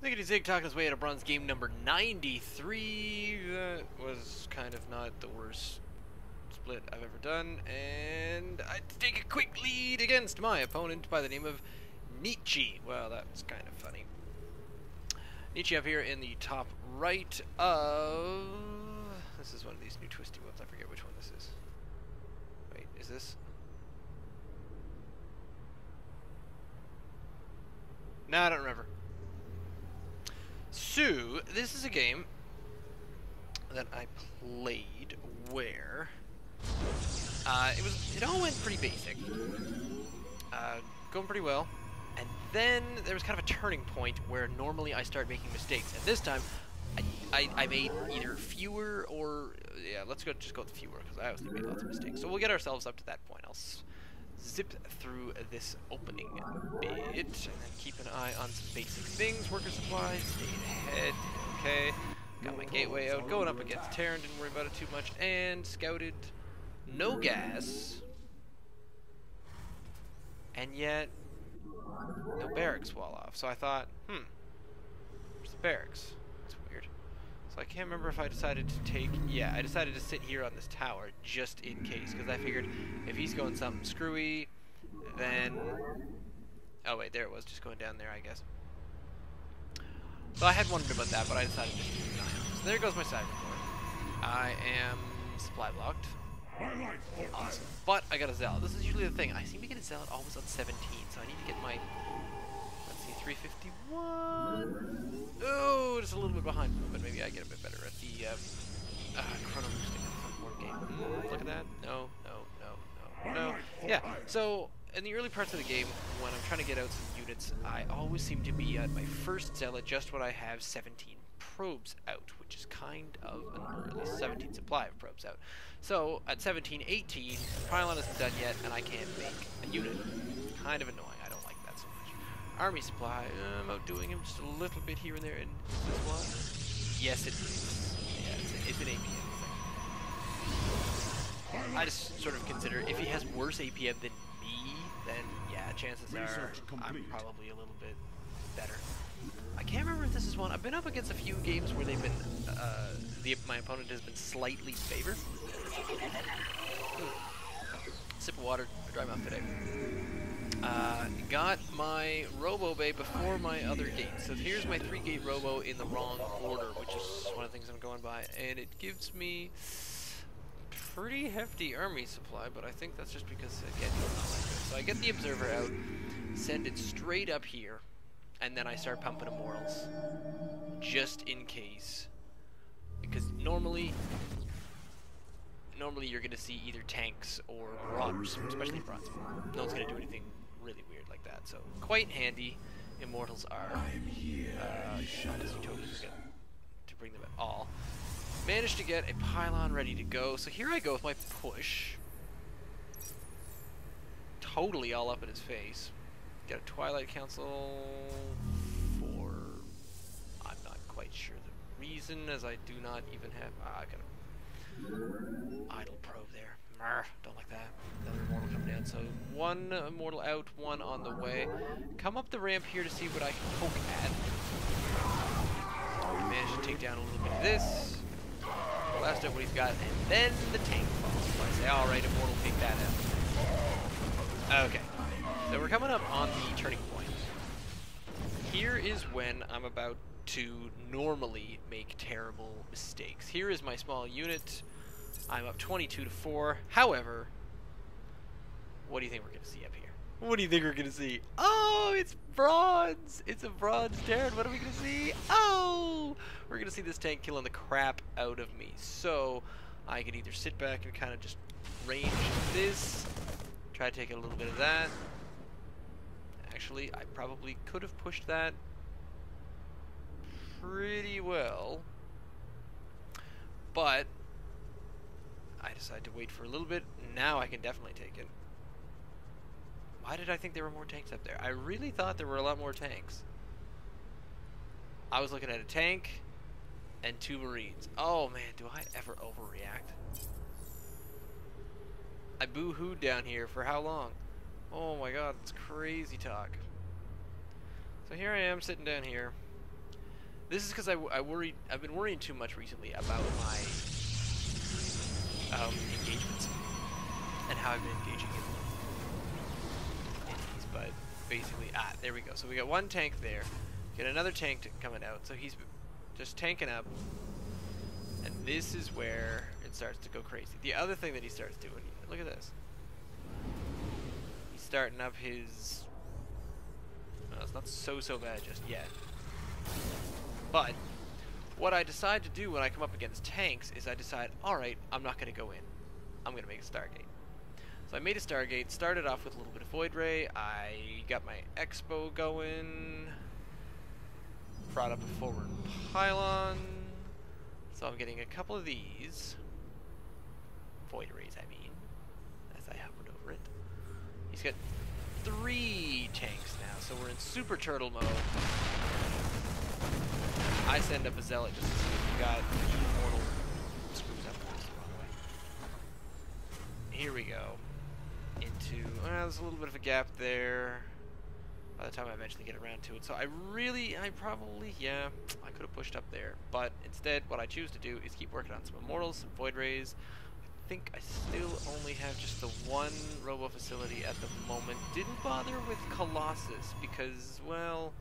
Lickety Zig talking his way out of bronze game number 93. That was kind of not the worst split I've ever done, and I take a quick lead against my opponent by the name of Nietzsche. Well, that was kind of funny. Nietzsche up here in the top right of... This is one of these new twisty ones. I forget which one this is. Wait, is this? No, I don't remember. So, this is a game that I played where it all went pretty basic, going pretty well, and then there was kind of a turning point where normally I start making mistakes, and this time I made either fewer or yeah, just go with fewer because I obviously made lots of mistakes. So we'll get ourselves up to that point. I'll zip through this opening bit and then keep an eye on some basic things. Worker supplies, stayed ahead, okay. Got my gateway out, going up against Terran, didn't worry about it too much, and scouted no gas, and yet no barracks wall off. So I thought, where's the barracks? That's weird. So I can't remember if I decided to take, yeah, I decided to sit here on this tower just in case, because I figured if he's going something screwy, then, oh wait, there it was, just going down there, I guess. So I had wondered about that, but I decided to keep an eye on it. So there goes my side report. I am supply blocked. Awesome. But I got a zealot. This is usually the thing. I seem to get a zealot always on 17, so I need to get my, let's see, 351. Oh, just a little bit behind, but maybe I get a bit better at the chrono boosting board game. Look at that. No. Yeah, so in the early parts of the game, when I'm trying to get out some units, I always seem to be at my first zealot just when I have 17 probes out, which is kind of or at least 17 supply of probes out. So at 17, 18, the pylon isn't done yet, and I can't make a unit. Kind of annoying. I don't like that so much. Army supply, I'm outdoing him just a little bit here and there. And is this one? Yes, it is. Yeah, it's an APM thing. I just sort of consider if he has worse APM than me, then yeah, chances are I'm probably a little bit better. I can't remember if this is one. I've been up against a few games where they've been, my opponent has been slightly favored. Sip of water, dry mouth today. Got my Robo Bay before my other gate. So here's my 3-gate Robo in the wrong order, which is one of the things I'm going by. And it gives me pretty hefty army supply, but I think that's just because, again, it's not like this. So I get the Observer out, send it straight up here, and then I start pumping immortals, just in case. Because normally you're going to see either tanks or marauders, especially in bronze. No one's going to do anything really weird like that, so quite handy. Immortals are, not as you totally forget to bring them at all. Managed to get a pylon ready to go, so here I go with my push. Totally all up in his face. Got a Twilight Council for... I'm not quite sure the reason, as I do not even have... I got a idle probe there. Don't like that. Another immortal coming down. So one immortal out, one on the way. Come up the ramp here to see what I can poke at. We managed to take down a little bit of this. Blast out what he's got, and then the tank falls. So I say, alright, immortal, take that out. Okay. So we're coming up on the turning point. Here is when I'm about to normally make terrible mistakes. Here is my small unit. I'm up 22-4. However, what do you think we're going to see up here? What do you think we're going to see? Oh, it's bronze! It's a bronze Terran. What are we going to see? Oh! We're going to see this tank killing the crap out of me. So, I could either sit back and kind of just range this, try to take a little bit of that. Actually, I probably could have pushed that pretty well, but I decided to wait for a little bit. Now I can definitely take it. Why did I think there were more tanks up there? I really thought there were a lot more tanks. I was looking at a tank and 2 Marines. Oh man, do I ever overreact? I boo-hooed down here for how long? Oh my god, it's crazy talk. So here I am sitting down here. This is because I've been worrying too much recently about my engagements and how I've been engaging in these. But basically, there we go. So we got one tank there. Get another tank coming out. So he's just tanking up. And this is where it starts to go crazy. The other thing that he starts doing, look at this. He's starting up his... Well, it's not so bad just yet. But what I decide to do when I come up against tanks is I decide, alright, I'm not going to go in. I'm going to make a Stargate. So I made a Stargate, started off with a little bit of Void Ray, I got my Expo going, brought up a forward pylon, so I'm getting a couple of these, Void Rays I mean, as I hovered over it. He's got 3 tanks now, so we're in Super Turtle mode. I send up a Zealot just to see if we got the Immortal screws up the wrong way. Here we go. Into, there's a little bit of a gap there by the time I eventually get around to it. So I probably, yeah, I could have pushed up there. But instead, what I choose to do is keep working on some Immortals, some Void Rays. I think I still only have just the one Robo Facility at the moment. Didn't bother with Colossus because, well...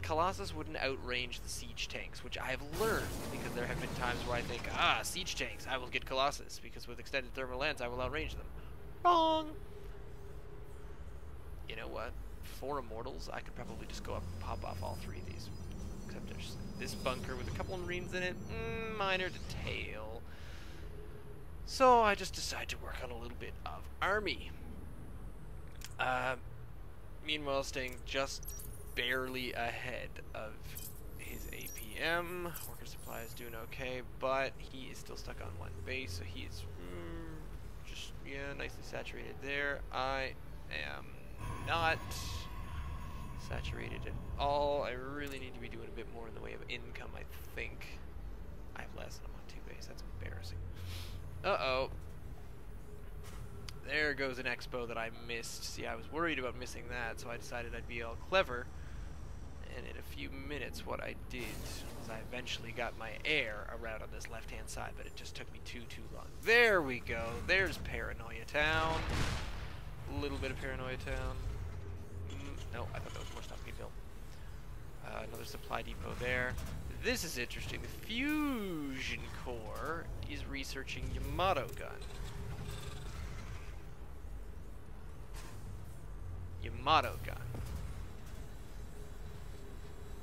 Colossus wouldn't outrange the siege tanks, which I have learned, because there have been times where I think, siege tanks, I will get Colossus, because with extended thermal lens, I will outrange them. Wrong! You know what? 4 Immortals, I could probably just go up and pop off all 3 of these. Except there's this bunker with a couple of Marines in it. Minor detail. So I just decide to work on a little bit of army. Meanwhile, staying just barely ahead of his APM. Worker supply is doing okay, but he is still stuck on 1 base, so he's just, yeah, nicely saturated there. I am not saturated at all. I really need to be doing a bit more in the way of income, I think. I have less and I'm on 2 base. That's embarrassing. Uh-oh. There goes an Expo that I missed. See, I was worried about missing that, so I decided I'd be all clever. And in a few minutes, what I did was I eventually got my air around on this left-hand side, but it just took me too long. There we go. There's Paranoia Town. A little bit of Paranoia Town. No, I thought there was more stuff being built. Another supply depot there. This is interesting. The Fusion Core is researching Yamato gun. Yamato gun.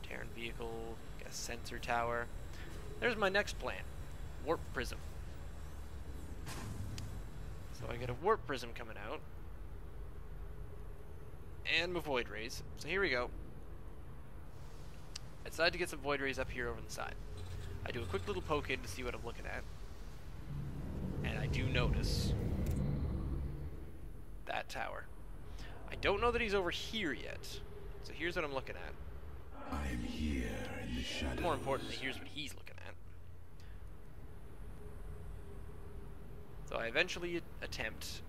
Terran vehicle, a sensor tower. There's my next plan. Warp Prism. So I get a Warp Prism coming out. And my Void Rays. So here we go. I decided to get some Void Rays up here over the side. I do a quick little poke in to see what I'm looking at. And I do notice that tower. I don't know that he's over here yet. So here's what I'm looking at. I'm here in the shadows. More importantly, here's what he's looking at. So I eventually attempt.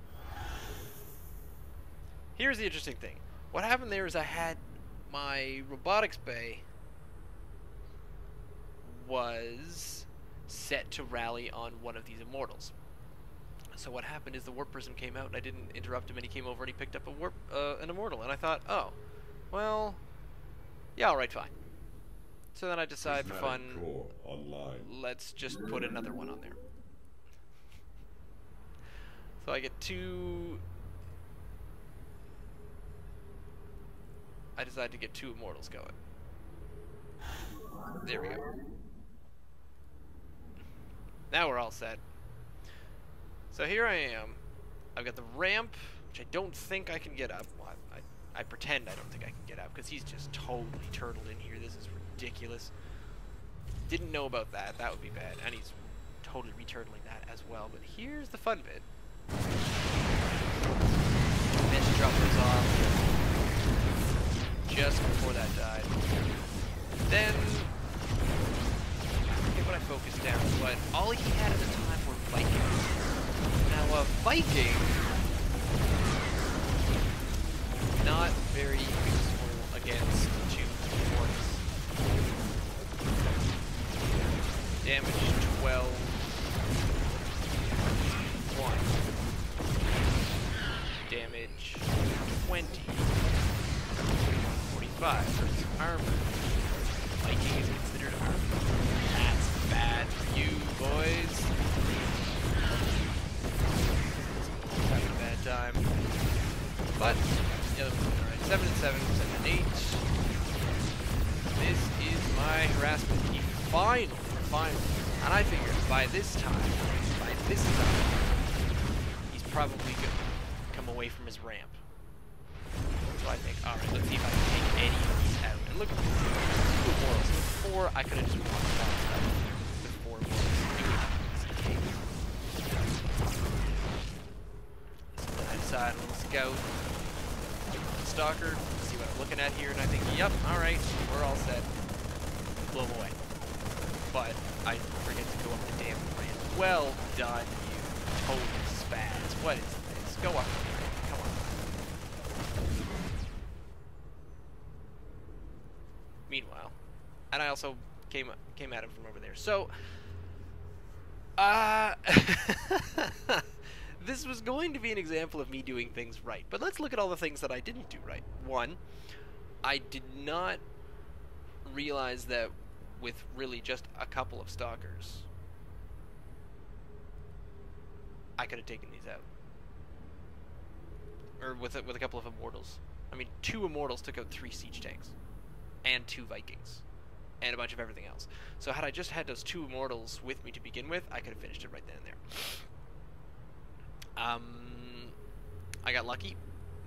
Here's the interesting thing. What happened there is I had my robotics bay was set to rally on one of these Immortals. So what happened is the Warp Prism came out and I didn't interrupt him and he came over and he picked up an Immortal. And I thought, oh, well, yeah, alright, fine. So then I decide for fun, let's just put another one on there. So I get 2... I decide to get 2 Immortals going. There we go. Now we're all set. So here I am. I've got the ramp, which I don't think I can get up. Well, I pretend I don't think I can get up, because he's just totally turtled in here. This is ridiculous. Didn't know about that. That would be bad. And he's totally returtling that as well. But here's the fun bit. Bench drop goes off just before that died. Then I forget what I focused down, but all he had at the time were Vikings. Now a Viking, not very useful against 2 Mortis. Damage 12. 1. Damage 20. 45 versus armor. Viking is considered armor. That's bad for you, boys. Having a bad time. But, the other one's alright. 7 and 7, 7 and 8. This is my harassment key. Finally. And I figured by this time, he's probably going to come away from his ramp. So I think, alright, let's see if I can take any of these out. And look at this. 2 morals. Before, I could have just walked off stuff with 4 morals. So I decide a little scout. Stalker. See what I'm looking at here, and I think, yep, alright, we're all set. Blow him away. But I forget to go up the damn ramp. Well done, you total spaz. What is this? Go up the ramp. Come on. Meanwhile, and I also came at him from over there. So, this was going to be an example of me doing things right. But let's look at all the things that I didn't do right. 1, I did not realize that with really just a couple of stalkers, I could have taken these out. Or with a couple of immortals. I mean, 2 immortals took out 3 siege tanks. And 2 Vikings. And a bunch of everything else. So had I just had those 2 immortals with me to begin with, I could have finished it right then and there. I got lucky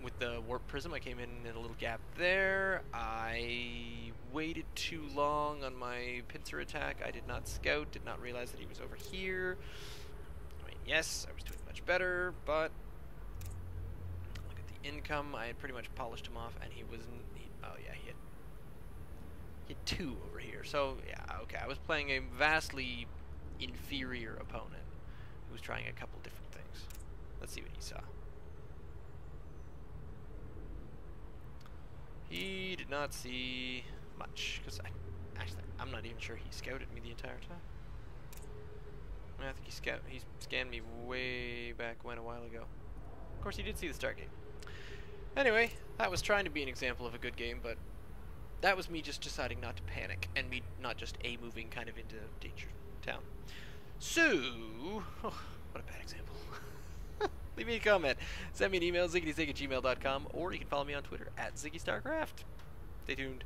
with the warp prism. I came in a little gap there. I waited too long on my pincer attack. I did not scout, did not realize that he was over here. I mean, yes, I was doing much better, but look at the income. I had pretty much polished him off, and he was, oh yeah, he had 2 over here. So, yeah, okay, I was playing a vastly inferior opponent who was trying a couple different things. Let's see what he saw. He did not see much, because I'm not even sure he scouted me the entire time. I think he scanned me way back when, a while ago. Of course, he did see the Stargate. Anyway, that was trying to be an example of a good game, but that was me just deciding not to panic, and me not just moving kind of into Danger Town. So, oh, what a bad example. Leave me a comment. Send me an email, ziggitysig@gmail.com, or you can follow me on Twitter @ZiggyStarcraft. Stay tuned.